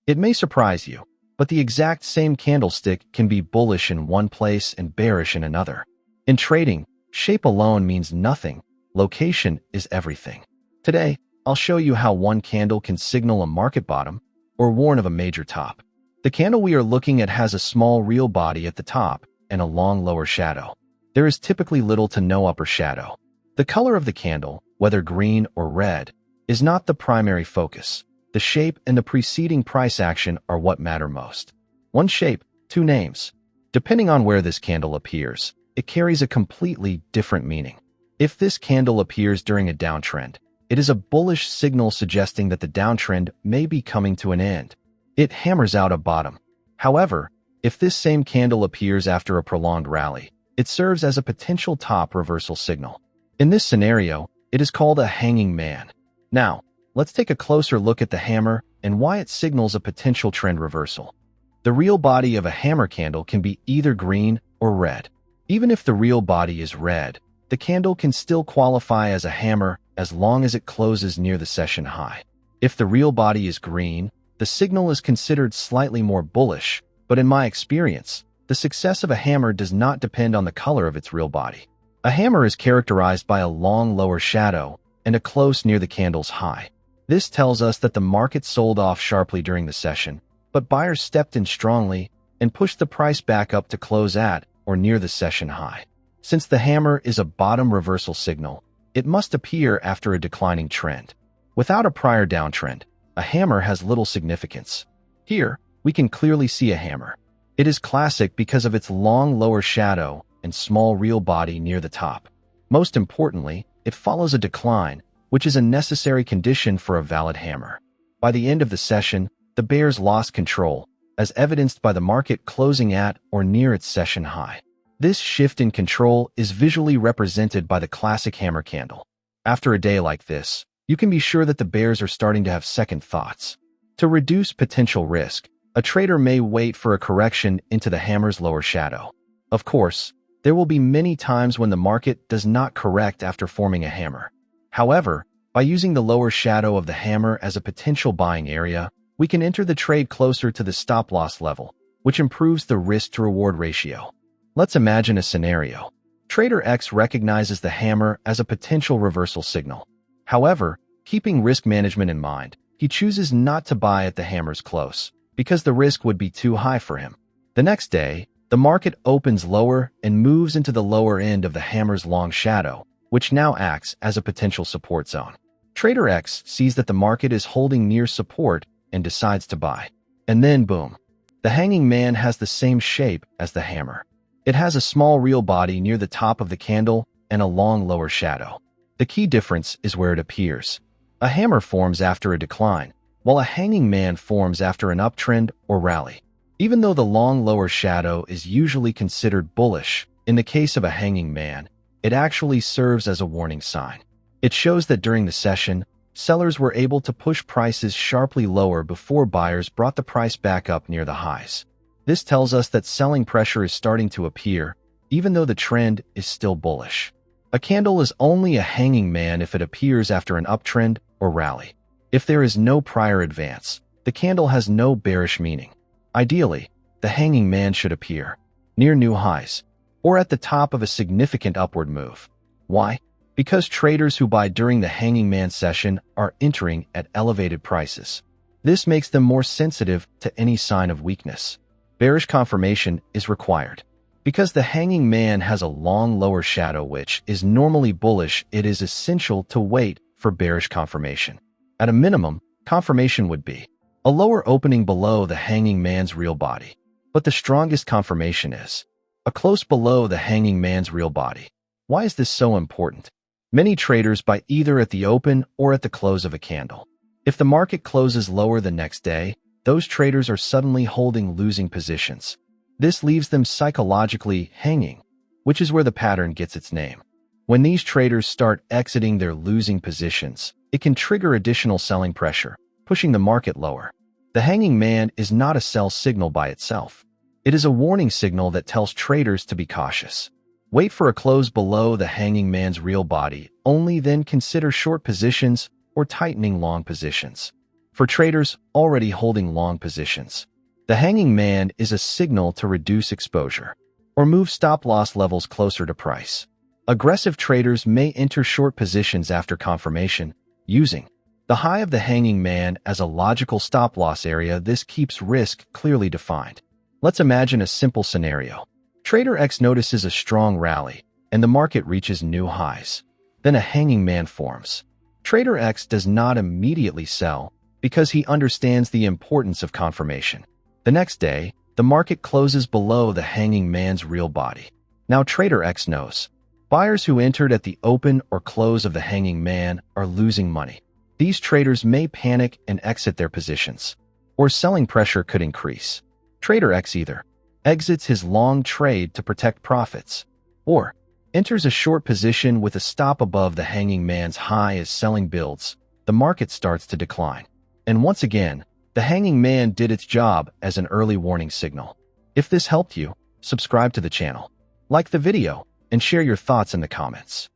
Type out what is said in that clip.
It may surprise you, but the exact same candlestick can be bullish in one place and bearish in another. In trading, shape alone means nothing. Location is everything. Today, I'll show you how one candle can signal a market bottom or warn of a major top. The candle we are looking at has a small real body at the top and a long lower shadow. There is typically little to no upper shadow. The color of the candle, whether green or red, is not the primary focus. The shape and the preceding price action are what matter most. One shape, two names. Depending on where this candle appears, it carries a completely different meaning. If this candle appears during a downtrend, it is a bullish signal suggesting that the downtrend may be coming to an end. It hammers out a bottom. However, if this same candle appears after a prolonged rally, it serves as a potential top reversal signal. In this scenario, it is called a hanging man. Now, let's take a closer look at the hammer and why it signals a potential trend reversal. The real body of a hammer candle can be either green or red. Even if the real body is red, the candle can still qualify as a hammer as long as it closes near the session high. If the real body is green, the signal is considered slightly more bullish, but in my experience, the success of a hammer does not depend on the color of its real body. A hammer is characterized by a long lower shadow and a close near the candle's high. This tells us that the market sold off sharply during the session, but buyers stepped in strongly and pushed the price back up to close at or near the session high. Since the hammer is a bottom reversal signal, it must appear after a declining trend. Without a prior downtrend, a hammer has little significance. Here, we can clearly see a hammer. It is classic because of its long lower shadow and small real body near the top. Most importantly, it follows a decline, which is a necessary condition for a valid hammer. By the end of the session, the bears lost control, as evidenced by the market closing at or near its session high. This shift in control is visually represented by the classic hammer candle. After a day like this, you can be sure that the bears are starting to have second thoughts. To reduce potential risk, a trader may wait for a correction into the hammer's lower shadow. Of course, there will be many times when the market does not correct after forming a hammer. However, by using the lower shadow of the hammer as a potential buying area, we can enter the trade closer to the stop-loss level, which improves the risk-to-reward ratio. Let's imagine a scenario. Trader X recognizes the hammer as a potential reversal signal. However, keeping risk management in mind, he chooses not to buy at the hammer's close, because the risk would be too high for him. The next day, the market opens lower and moves into the lower end of the hammer's long shadow, which now acts as a potential support zone. Trader X sees that the market is holding near support and decides to buy. And then boom, the hanging man has the same shape as the hammer. It has a small real body near the top of the candle and a long lower shadow. The key difference is where it appears. A hammer forms after a decline, while a hanging man forms after an uptrend or rally. Even though the long lower shadow is usually considered bullish, in the case of a hanging man, it actually serves as a warning sign. It shows that during the session, sellers were able to push prices sharply lower before buyers brought the price back up near the highs. This tells us that selling pressure is starting to appear, even though the trend is still bullish. A candle is only a hanging man if it appears after an uptrend or rally. If there is no prior advance, the candle has no bearish meaning. Ideally, the hanging man should appear near new highs or at the top of a significant upward move. Why? Because traders who buy during the hanging man session are entering at elevated prices. This makes them more sensitive to any sign of weakness. Bearish confirmation is required. Because the hanging man has a long lower shadow which is normally bullish, it is essential to wait for bearish confirmation. At a minimum, confirmation would be a lower opening below the hanging man's real body. But the strongest confirmation is a close below the hanging man's real body. Why is this so important? Many traders buy either at the open or at the close of a candle. If the market closes lower the next day, those traders are suddenly holding losing positions. This leaves them psychologically hanging, which is where the pattern gets its name. When these traders start exiting their losing positions, it can trigger additional selling pressure, pushing the market lower. The hanging man is not a sell signal by itself. It is a warning signal that tells traders to be cautious. Wait for a close below the hanging man's real body, only then consider short positions or tightening long positions. For traders already holding long positions, the hanging man is a signal to reduce exposure or move stop-loss levels closer to price. Aggressive traders may enter short positions after confirmation, using the high of the hanging man as a logical stop-loss area. This keeps risk clearly defined. Let's imagine a simple scenario. Trader X notices a strong rally, and the market reaches new highs. Then a hanging man forms. Trader X does not immediately sell because he understands the importance of confirmation. The next day, the market closes below the hanging man's real body. Now Trader X knows. Buyers who entered at the open or close of the hanging man are losing money. These traders may panic and exit their positions, or selling pressure could increase. Trader X either exits his long trade to protect profits, or enters a short position with a stop above the hanging man's high. As selling builds, the market starts to decline. And once again, the hanging man did its job as an early warning signal. If this helped you, subscribe to the channel, like the video, and share your thoughts in the comments.